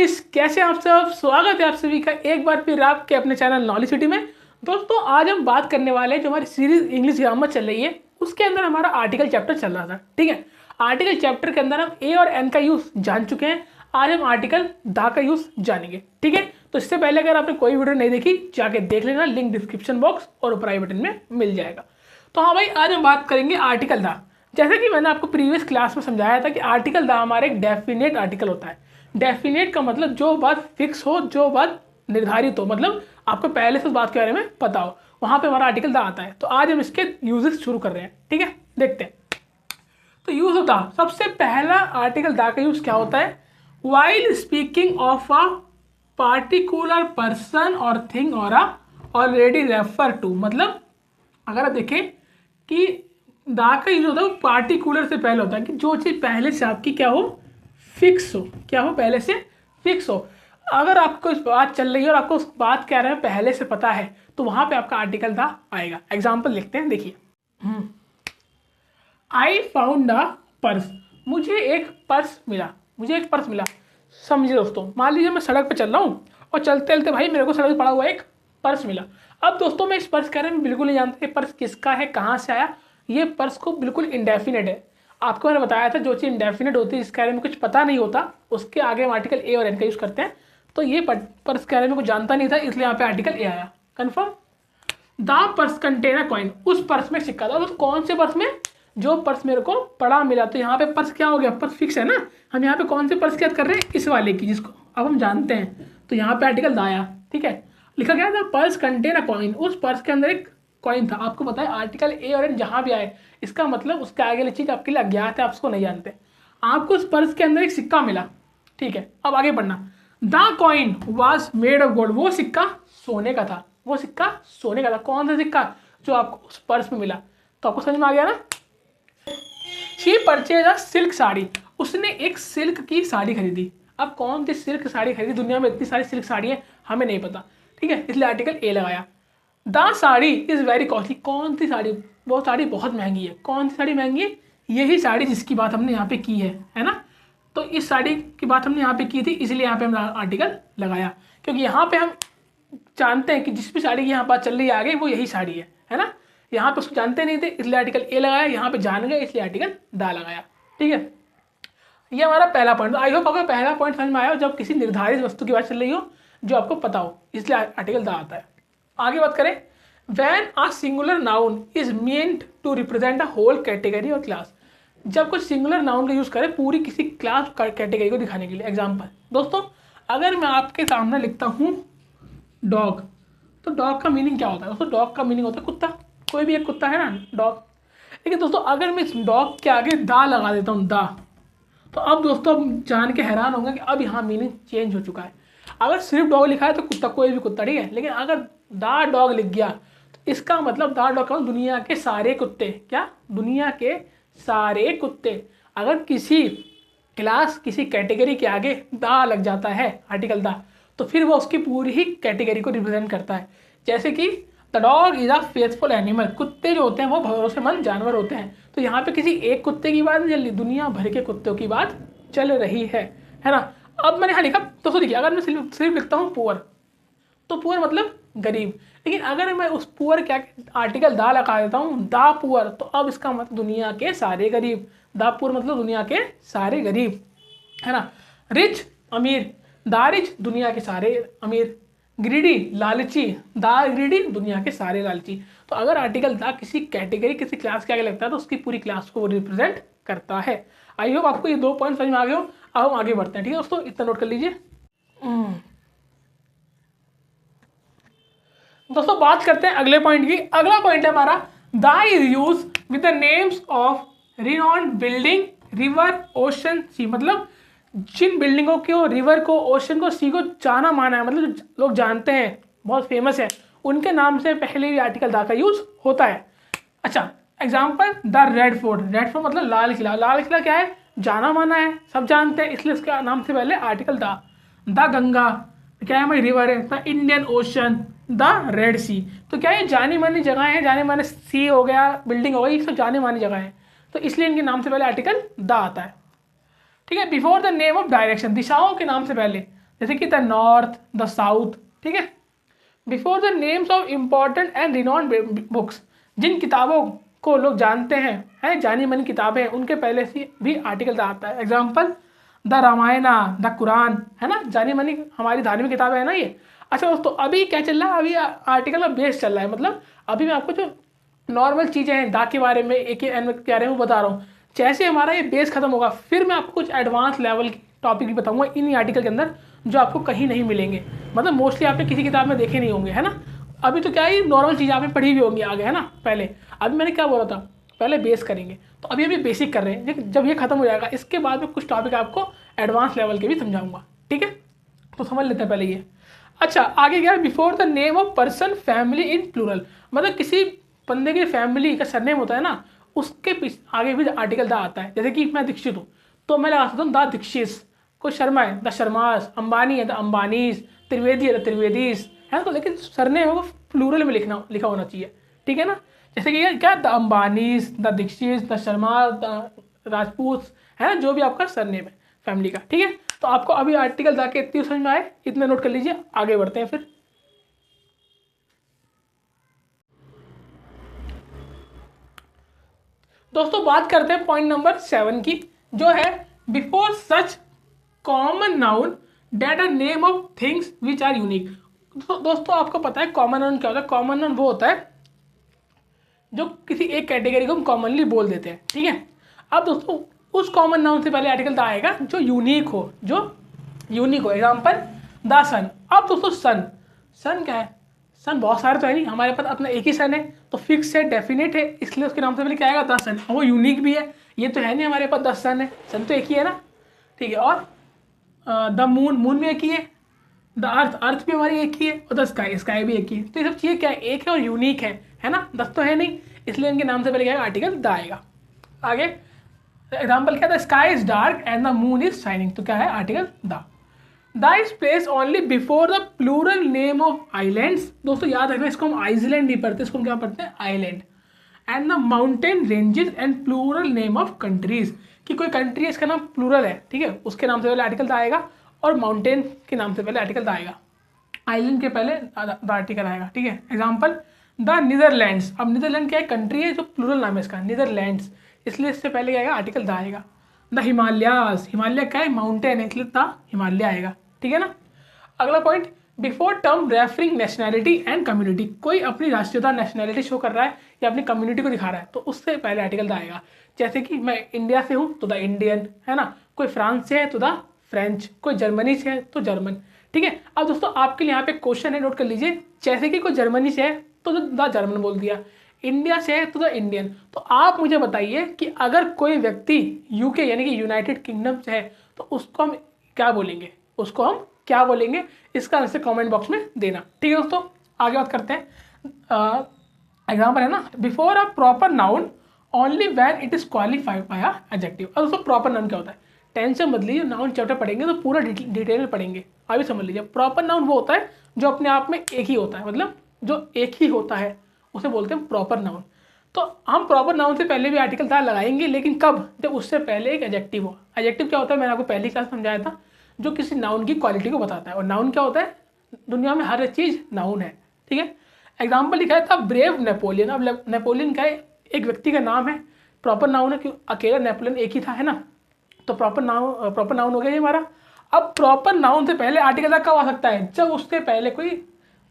Guys, कैसे आप सब। स्वागत है आप सभी का एक बार फिर आपके अपने चैनल नॉलेज सिटी में। दोस्तों, आज हम बात करने वाले हैं जो हमारी सीरीज इंग्लिश ग्रामर चल रही है उसके अंदर हमारा आर्टिकल चैप्टर चल रहा था। ठीक है, आर्टिकल चैप्टर के अंदर हम ए और एन का यूज जान चुके हैं। आज हम आर्टिकल दा का यूज जानेंगे। ठीक है, तो इससे पहले अगर आपने कोई वीडियो नहीं देखी जाके देख लेना, लिंक डिस्क्रिप्शन बॉक्स और ऊपर आई बटन में मिल जाएगा। तो हाँ भाई, आज हम बात करेंगे आर्टिकल दा। जैसे कि मैंने आपको प्रीवियस क्लास में समझाया था कि आर्टिकल दा हमारा एक डेफिनेट आर्टिकल होता है। डेफिनेट का मतलब जो बात फिक्स हो, जो बात निर्धारित हो, मतलब आपको पहले से उस बात के बारे में पता हो, वहां पे हमारा आर्टिकल दा आता है। तो आज हम इसके यूजेस शुरू कर रहे हैं। ठीक है, देखते हैं। तो यूज ऑफ दा, सबसे पहला आर्टिकल दा का यूज क्या होता है? While speaking of a particular person और थिंग और अ ऑलरेडी रेफर टू। मतलब अगर आप देखें कि दा का यूज होता है वो पार्टिकुलर से पहले होता है कि जो चीज़ पहले से आपकी क्या हो, फिक्स हो। क्या हो? पहले से फिक्स हो। अगर आपको इस बात चल रही है और आपको उस बात क्या है पहले से पता है तो वहां पे आपका आर्टिकल दा आएगा। एग्जाम्पल लिखते हैं, देखिए। I found a purse. मुझे एक पर्स मिला। मुझे एक पर्स मिला। समझिए दोस्तों, मान लीजिए मैं सड़क पे चल रहा हूँ और चलते चलते भाई मेरे को सड़क पे पड़ा हुआ एक पर्स मिला। अब दोस्तों, मैं इस पर्स के बारे में बिल्कुल नहीं जानता ये पर्स किसका है, कहाँ से आया। ये पर्स को बिल्कुल इंडेफिनेट है। आपको मैंने बताया था जो चीज़ इंडेफिनेट होती है, जिसके बारे में कुछ पता नहीं होता, उसके आगे हम आर्टिकल ए और एन का यूज़ करते हैं। तो ये पर्स के बारे में कुछ जानता नहीं था, इसलिए यहाँ पे आर्टिकल ए आया। Confirm. The purse contain a coin. उस पर्स में सिक्का था। तो कौन से पर्स में? जो पर्स मेरे को पड़ा मिला। तो यहाँ पे पर्स क्या हो गया? पर्स फिक्स है ना। हम यहाँ पे कौन से पर्स की याद कर रहे हैं? इस वाले की, जिसको अब हम जानते हैं। तो यहाँ पे आर्टिकल दा आया। ठीक है, लिखा गया था पर्स कंटेन अ कॉइन। उस पर्स के अंदर एक कॉइन था। आपको पता है आर्टिकल ए और एन जहाँ भी आए, इसका मतलब उसके आगे वाली चीज़ आपके लिए अज्ञात है, आप उसको नहीं जानते। आपको उस पर्स के अंदर एक सिक्का मिला। ठीक है, अब आगे बढ़ना। The coin was made of gold. वो सिक्का सोने का था। वो सिक्का सोने का था। कौन सा सिक्का? जो आपको उस पर्स में मिला। तो आपको समझ में आ गया ना। She purchase a silk sari. उसने एक सिल्क की साड़ी खरीदी। अब कौन सी सिल्क साड़ी खरीदी? दुनिया में इतनी सारी सिल्क साड़ी है, हमें नहीं पता। ठीक है, इसलिए आर्टिकल ए लगाया। The sari is very costly. कौन सी साड़ी? वो साड़ी बहुत महंगी है। कौन सी साड़ी महंगी है? यही साड़ी जिसकी बात हमने यहाँ पे की है ना। तो इस साड़ी की बात हमने यहाँ पे की थी, इसलिए यहाँ पे हमने आर्टिकल लगाया। क्योंकि यहाँ पे हम जानते हैं कि जिस भी साड़ी की यहाँ बात चल रही है आगे, वो यही साड़ी है ना। यहाँ पे उसको जानते नहीं थे, इसलिए आर्टिकल ए लगाया। यहाँ पे जान गए, इसलिए आर्टिकल दा लगाया। ठीक है, ये हमारा पहला पॉइंट। आई होप आपको पहला पॉइंट समझ में आया हो, जब किसी निर्धारित वस्तु की बात चल रही हो जो आपको पता हो, इसलिए आर्टिकल दा आता है। आगे बात करें। When a singular noun is meant to represent a whole category और क्लास। जब कुछ सिंगुलर नाउन का यूज करें पूरी किसी क्लास कैटेगरी को दिखाने के लिए। एग्जाम्पल दोस्तों, अगर मैं आपके सामने लिखता हूँ डॉग, तो डॉग का मीनिंग क्या होता है? दोस्तों, डॉग का मीनिंग होता है कुत्ता। कोई भी एक कुत्ता है ना, डॉग। लेकिन दोस्तों, अगर मैं इस डॉग के आगे दा लगा देता हूँ, दा, तो अब दोस्तों आप जान के हैरान होंगे कि अब यहाँ मीनिंग चेंज हो चुका है। अगर सिर्फ डॉग लिखा है तो कुत्ता, कोई भी कुत्ता, ठीक है। लेकिन अगर दा डॉग लिख गया तो इसका मतलब दा डॉग का दुनिया के सारे कुत्ते। क्या? दुनिया के सारे कुत्ते। अगर किसी क्लास, किसी कैटेगरी के आगे दा लग जाता है, आर्टिकल दा, तो फिर वो उसकी पूरी ही कैटेगरी को रिप्रेजेंट करता है। जैसे कि the dog is a faithful animal. कुत्ते जो होते हैं वो भरोसेमंद जानवर होते हैं। तो यहाँ पे किसी एक कुत्ते की बात नहीं चल रही, दुनिया भर के कुत्तों की बात चल रही है ना। अब मैंने यहाँ लिखा, तो देखिए, अगर मैं सिर्फ लिखता हूँ पुअर, तो पुअर मतलब गरीब। लेकिन अगर मैं उस पुअर क्या आर्टिकल दा लगा देता हूँ, दा पुअर, तो अब इसका मतलब दुनिया के सारे गरीब। दा पुअर मतलब दुनिया के सारे गरीब, है ना। रिच अमीर, दा रिच दुनिया के सारे अमीर। ग्रीडी लालची, दा ग्रीडी दुनिया के सारे लालची। तो अगर आर्टिकल दा किसी कैटेगरी, किसी क्लास के आगे लगता है तो उसकी पूरी क्लास को वो रिप्रेजेंट करता है। आई होप आपको ये 2 पॉइंट समझ में आ गए हो। अब हम आगे बढ़ते हैं। ठीक है दोस्तों, इतना नोट कर लीजिए। दोस्तों, बात करते हैं अगले पॉइंट की। अगला पॉइंट है हमारा the is use with the names of renowned building, river, ocean, sea. मतलब जिन बिल्डिंगों को, रिवर को, ओशन को, सी को जाना माना है, मतलब लोग जानते हैं, बहुत फेमस है, उनके नाम से पहले भी आर्टिकल दा का यूज होता है। अच्छा, example the red fort. Red fort मतलब लाल किला। लाल किला क्या है? जाना माना है, सब जानते हैं, इसलिए उसके नाम से पहले आर्टिकल दा। द गंगा क्या है? हमारी रिवर है। The Indian Ocean, the Red Sea. तो क्या ये जानी मानी जगह है? जाने माने सी हो गया, बिल्डिंग हो गई, सब जाने मानी जगह है, तो इसलिए इनके नाम से पहले आर्टिकल द आता है। ठीक है, before the name of direction, दिशाओं के नाम से पहले। जैसे कि द नॉर्थ, द साउथ, ठीक है। Before the names of important and renowned books, जिन किताबों को लोग जानते हैं जानी मानी किताबें हैं, उनके पहले से भी आर्टिकल आता है। Example the Ramayana, the Quran, है ना, जानी मानी हमारी धार्मिक किताबें हैं ना ये। अच्छा दोस्तों, अभी क्या चल रहा है, अभी आर्टिकल का बेस चल रहा है, मतलब अभी मैं आपको जो नॉर्मल चीज़ें हैं दा के बारे में, एक एन के बारे में बता रहा हूँ। जैसे हमारा ये बेस खत्म होगा, फिर मैं आपको कुछ एडवांस लेवल की टॉपिक भी बताऊंगा इन आर्टिकल के अंदर, जो आपको कहीं नहीं मिलेंगे, मतलब मोस्टली आपने किसी किताब में देखे नहीं होंगे, है ना। अभी तो क्या है, नॉर्मल चीज़ आपने पढ़ी भी होंगी आगे, है ना। पहले अभी मैंने क्या बोला था, पहले बेस करेंगे, तो अभी अभी बेसिक कर रहे हैं, जब ये खत्म हो जाएगा इसके बाद में कुछ टॉपिक आपको एडवांस लेवल के भी समझाऊंगा, ठीक है। तो समझ लेते हैं पहले ये। अच्छा, आगे क्या है, before the name of person family in plural, मतलब किसी बंदे की फैमिली का सरनेम होता है ना, उसके आगे भी आर्टिकल द आता है। जैसे कि मैं दीक्षित हूँ, तो मैं लगा सकता हूँ द दीक्षित। कोई शर्मा है, द शर्मास। अंबानी है, द अंबानीज। त्रिवेदी है, द त्रिवेदीज, है ना। तो लेकिन सरनेम है वो प्लूरल में लिखा होना चाहिए, ठीक है ना। जैसे कि क्या, the Ambanis, the Dikshit, the Sharma, the Rajput, है ना, जो भी आपका सरनेम है फैमिली का, ठीक है। तो आपको अभी आर्टिकल जाके इतनी समझ में आए, इतने नोट कर लीजिए, आगे बढ़ते हैं फिर। दोस्तों बात करते हैं पॉइंट नंबर 7 की, जो है before such common noun that are names of things which are unique. दोस्तों आपको पता है कॉमन नाउन क्या होता है। कॉमन नाउन वो होता है जो किसी एक कैटेगरी को हम कॉमनली बोल देते हैं, ठीक है। अब दोस्तों उस कॉमन नाउन से पहले आर्टिकल आएगा जो यूनिक हो, जो यूनिक हो। एग्जाम्पल द सन। अब दोस्तों सन, सन क्या है, सन बहुत सारे तो है नहीं, हमारे पास अपना एक ही सन है, तो फिक्स है, डेफिनेट है, इसलिए उसके नाम से पहले क्या आएगा, द सन। वो यूनिक भी है, ये तो है नहीं हमारे पास 10 सन है, सन तो एक ही है ना, ठीक है। और द मून, मून भी एक ही है। द अर्थ, अर्थ भी हमारी एक ही है। और द स्काई, स्काई भी एक ही है। तो ये सब चीज़ें क्या है, एक है और यूनिक है ना। 10 तो है नहीं, इसलिए इनके नाम से पहले क्या है, आर्टिकल द आएगा। आगे एग्जाम्पल क्या था, sky is dark and the moon is shining, तो क्या है, article the. The is place only before the plural name of islands. दोस्तों याद रखना, इसको हम आइसलैंड नहीं पढ़ते, इसको हम क्या पढ़ते हैं, island. And the mountain ranges and plural name of countries, कि कोई कंट्री है इसका नाम प्लूरल है, ठीक है, उसके नाम से पहले आर्टिकल द आएगा, और माउंटेन के नाम से पहले आर्टिकल द आएगा, आइलैंड के पहले द आर्टिकल आएगा, ठीक है। Example the Netherlands. अब नीदरलैंड क्या है, कंट्री है, जो प्लूरल नाम है इसका, नीदरलैंड्स, इसलिए इससे पहले क्या आएगा, आर्टिकल द आएगा। द हिमालयाज, हिमालय क्या है, माउंटेन है, इसलिए द हिमालय आएगा, ठीक है ना। अगला point, before term referring nationality and community, कोई अपनी राष्ट्रीयता नेशनैलिटी शो कर रहा है या अपनी कम्युनिटी को दिखा रहा है, तो उससे पहले आर्टिकल द आएगा। जैसे कि मैं इंडिया से हूँ तो द इंडियन, है ना। कोई फ्रांस से है तो द फ्रेंच, कोई जर्मनी से है तो जर्मन, ठीक है। अब दोस्तों आपके लिए यहाँ पे क्वेश्चन है, नोट कर लीजिए। जैसे कि कोई जर्मनी से है तो द जर्मन बोल दिया, इंडिया से है तो द इंडियन। तो आप मुझे बताइए कि अगर कोई व्यक्ति यूके यानी कि यूनाइटेड किंगडम से है, तो उसको हम क्या बोलेंगे, उसको हम क्या बोलेंगे, इसका आंसर कमेंट बॉक्स में देना, ठीक है दोस्तों। आगे बात करते हैं। एग्जाम्पल है ना, before a proper noun only when it is qualified by a adjective. अब दोस्तों प्रॉपर नाउन क्या होता है, टेंशन मत लीजिए, नाउन चैप्टर पढ़ेंगे तो पूरा डिटेल में पढ़ेंगे, अभी समझ लीजिए। प्रॉपर नाउन वो होता है जो अपने आप में एक ही होता है, मतलब जो एक ही होता है उसे बोलते हैं प्रॉपर नाउन। तो हम प्रॉपर नाउन से पहले भी आर्टिकल था लगाएंगे, लेकिन कब, जब उससे पहले एक एडजेक्टिव हो। एडजेक्टिव क्या होता है, मैंने आपको पहली क्लास समझाया था, जो किसी नाउन की क्वालिटी को बताता है। और नाउन क्या होता है, दुनिया में हर चीज़ नाउन है, ठीक है। एग्जाम्पल लिखा था ब्रेव नेपोलियन। अब नेपोलियन का एक व्यक्ति का नाम है, प्रॉपर नाउन है, क्यों, अकेला नेपोलियन एक ही था, है ना। तो प्रॉपर नाउन हो गया ये हमारा। अब प्रॉपर नाउन से पहले आर्टिकल कब आ सकता है, जब उसके पहले कोई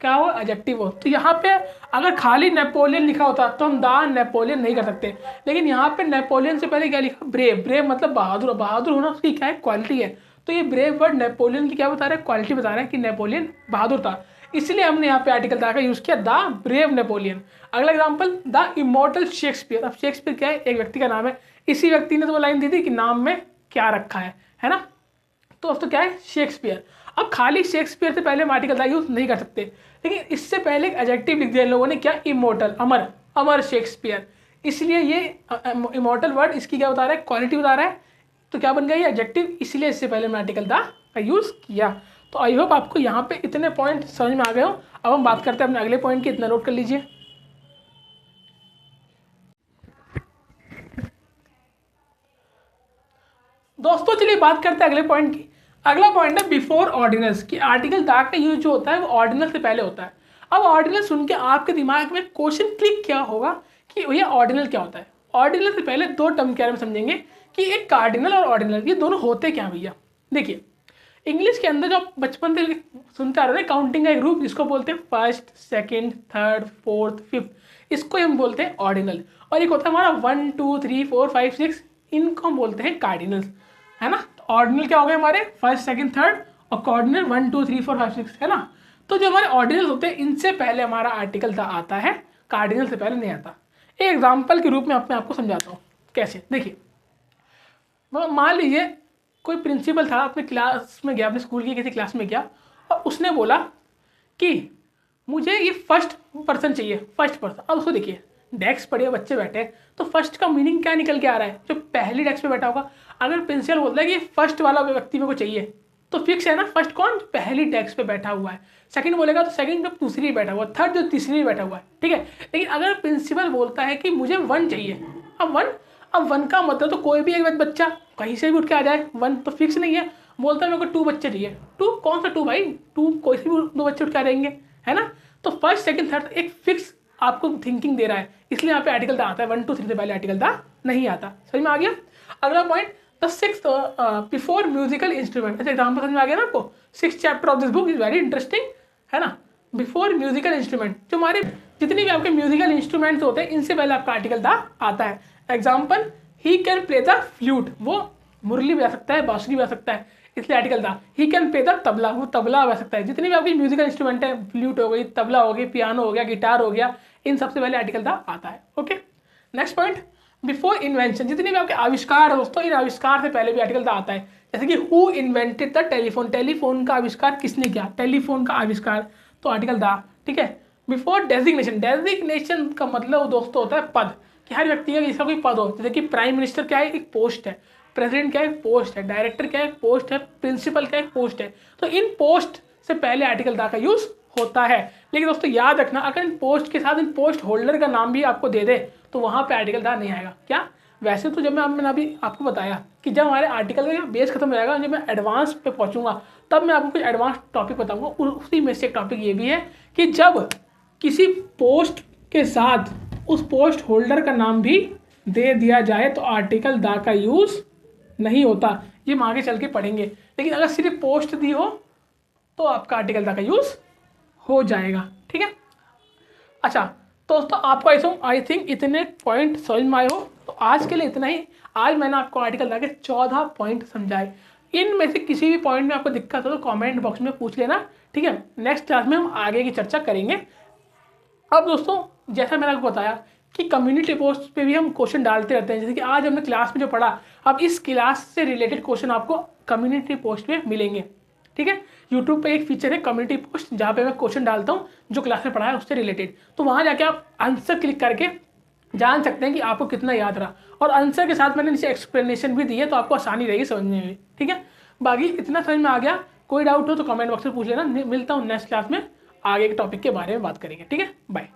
क्या हो, एडजेक्टिव हो। तो यहाँ पे अगर खाली नेपोलियन लिखा होता तो हम द नेपोलियन नहीं कर सकते, लेकिन यहाँ पे नेपोलियन से पहले क्या लिखा, ब्रेव। ब्रेव मतलब बहादुर, बहादुर होना उसकी क्या है, क्वालिटी है। तो ये ब्रेव वर्ड नेपोलियन की क्या बता रहा है, क्वालिटी बता रहा है कि नेपोलियन बहादुर था, इसलिए हमने यहाँ पे आर्टिकल द का यूज किया, द ब्रेव नेपोलियन। अगला एग्जाम्पल, द इमोर्टल शेक्सपियर। अब शेक्सपियर क्या है, एक व्यक्ति का नाम है, इसी व्यक्ति ने तो वो लाइन दी थी कि नाम में क्या रखा है ना। तो दोस्तों क्या है, शेक्सपियर। अब खाली शेक्सपियर से पहले हम आर्टिकल द यूज नहीं कर सकते, लेकिन इससे पहले एक एडजेक्टिव लिख दिया इन लोगों ने, क्या, इमोर्टल, अमर, अमर शेक्सपियर। इसलिए ये इमोर्टल वर्ड इसकी क्या बता रहा है, क्वालिटी बता रहा है। तो क्या बन गया ये एडजेक्टिव, इसलिए इससे पहले हमने आर्टिकल द का यूज किया। तो आई होप आपको यहाँ पे इतने पॉइंट समझ में आ गए हो। अब हम बात करते हैं अपने अगले पॉइंट की, इतना नोट कर लीजिए। दोस्तों चलिए बात करते हैं अगले पॉइंट की। अगला पॉइंट है बिफोर ऑर्डिनल्स, कि आर्टिकल द का यूज जो होता है वो ऑर्डिनल से पहले होता है। अब ऑर्डिनल सुन के आपके दिमाग में क्वेश्चन क्लिक क्या होगा कि भैया ऑर्डिनल क्या होता है। ऑर्डिनल से पहले दो टर्म के बारे में समझेंगे कि एक कार्डिनल और ऑर्डिनल ये दोनों होते क्या भैया। देखिए इंग्लिश के अंदर जो आप बचपन से सुनते आ रहे हैं काउंटिंग का एक ग्रुप जिसको बोलते हैं first, second, third, fourth, fifth, इसको हम बोलते हैं ऑर्डिनल। और एक होता है हमारा 1 2 3 4 5 6, इनको हम बोलते हैं कार्डिनल्स, है ना। तो ऑर्डिनल क्या हो गए हमारे फर्स्ट, सेकंड, थर्ड, और कार्डिनल 1 2 3 4 5 6, है ना। तो जो हमारे ऑर्डिनल होते हैं इनसे पहले हमारा आर्टिकल द आता है, कार्डिनल से पहले नहीं आता। एक एग्जाम्पल के रूप में अपने आपको समझाता हूँ कैसे। देखिए मान लीजिए कोई प्रिंसिपल था, अपने क्लास में गया, अपने स्कूल की किसी क्लास में गया और उसने बोला कि मुझे ये फर्स्ट पर्सन चाहिए, फर्स्ट पर्सन। अब उसको देखिए डेस्क पड़े बच्चे बैठे, तो फर्स्ट का मीनिंग क्या निकल के आ रहा है, जो पहली डेस्क पे बैठा होगा। अगर प्रिंसिपल बोलता है कि फर्स्ट वाला व्यक्ति मेरे को चाहिए तो फिक्स है ना, फर्स्ट कौन, पहली डेस्क पे बैठा हुआ है। सेकंड बोलेगा तो सेकंड जो दूसरी बैठा हुआ है, थर्ड जो तीसरी बैठा हुआ है, ठीक है। लेकिन अगर प्रिंसिपल बोलता है कि मुझे 1 चाहिए, अब 1 का मतलब तो कोई भी एक बच्चा कहीं से भी उठ के आ जाए, 1 तो फिक्स नहीं है। बोलता है मेरे को 2 बच्चे चाहिए, 2 कौन सा 2 भाई, 2 कोई से भी 2 बच्चे उठ के आ जाएंगे, है ना। तो फर्स्ट सेकंड थर्ड एक फिक्स आपको थिंकिंग दे रहा है, इसलिए यहाँ पे आर्टिकल दा आता है। 1 2 3 से पहले आर्टिकल दा नहीं आता। समझ में आ गया। अगला point the sixth before musical instrument. अच्छा एग्जाम्पल समझ में आ गया ना आपको। 6th chapter of this book is very interesting, है ना। बिफोर म्यूजिकल इंस्ट्रूमेंट, जो हमारे जितने भी आपके म्यूजिकल इंस्ट्रूमेंट्स होते हैं इनसे पहले आपका आर्टिकल दा आता है। Example he can play the flute, वो मुरली बजा सकता है, बांसुरी बजा सकता है, इसलिए आर्टिकल था। He can play the tabla, वो तबला बजा सकता है। जितनी भी आपकी म्यूजिकल इंस्ट्रूमेंट है, फ्लूट हो गई, तबला हो गई, पियानो हो गया, गिटार हो गया, इन सबसे पहले आर्टिकल था आता है। Okay next point before invention, जितने भी आपके आविष्कार है दोस्तों, इन आविष्कार से पहले भी आर्टिकल था आता है। जैसे कि who invented the telephone, telephone का आविष्कार किसने किया, टेलीफोन का आविष्कार, तो आर्टिकल था, ठीक है। बिफोर डेजिग्नेशन, डेजिग्नेशन का मतलब दोस्तों होता है पद, कि हर व्यक्ति का जिसका कोई पद हो। जैसे कि प्राइम मिनिस्टर क्या है, एक पोस्ट है, प्रेसिडेंट क्या है, एक पोस्ट है, डायरेक्टर क्या है, एक पोस्ट है, प्रिंसिपल क्या है, एक पोस्ट है। तो इन पोस्ट से पहले आर्टिकल दा का यूज होता है। लेकिन दोस्तों याद रखना, अगर इन पोस्ट के साथ इन पोस्ट होल्डर का नाम भी आपको दे दे तो वहां पे आर्टिकल दा नहीं आएगा। क्या वैसे तो जब मैंने अभी आपको बताया कि जब हमारे आर्टिकल का बेस खत्म हो जाएगा, जब मैं एडवांस पे पहुंचूंगा तब मैं आपको कुछ एडवांस टॉपिक बताऊंगा। उसी में से एक टॉपिक ये भी है कि जब किसी पोस्ट के साथ उस पोस्ट होल्डर का नाम भी दे दिया जाए तो आर्टिकल दा का यूज नहीं होता। ये हम आगे चल के पढ़ेंगे। लेकिन अगर सिर्फ पोस्ट दी हो तो आपका आर्टिकल दा का यूज हो जाएगा, ठीक है। अच्छा तो दोस्तों आपको आई थिंक इतने पॉइंट समझ में आए हो। तो आज के लिए इतना ही। आज मैंने आपको आर्टिकल दा के 14 पॉइंट समझाए। इनमें से किसी भी पॉइंट में आपको दिक्कत हो तो कमेंट बॉक्स में पूछ लेना, ठीक है। नेक्स्ट क्लास में हम आगे की चर्चा करेंगे। अब दोस्तों जैसा मैंने आपको बताया कि कम्युनिटी पोस्ट पे भी हम क्वेश्चन डालते रहते हैं। जैसे कि आज हमने क्लास में जो पढ़ा, अब इस क्लास से रिलेटेड क्वेश्चन आपको कम्युनिटी पोस्ट पे मिलेंगे, ठीक है। यूट्यूब पे एक फीचर है कम्युनिटी पोस्ट, जहाँ पे मैं क्वेश्चन डालता हूँ जो क्लास में पढ़ा है उससे रिलेटेड। तो वहाँ जाके आप आंसर क्लिक करके जान सकते हैं कि आपको कितना याद रहा। और आंसर के साथ मैंने नीचे एक्सप्लेनेशन भी दी है, तो आपको आसानी रहेगी समझने में, ठीक है। बाकी इतना समझ में आ गया। कोई डाउट हो तो कमेंट बॉक्स में पूछ लेना। मिलता हूँ नेक्स्ट क्लास में, आगे के टॉपिक के बारे में बात करेंगे, ठीक है। बाय।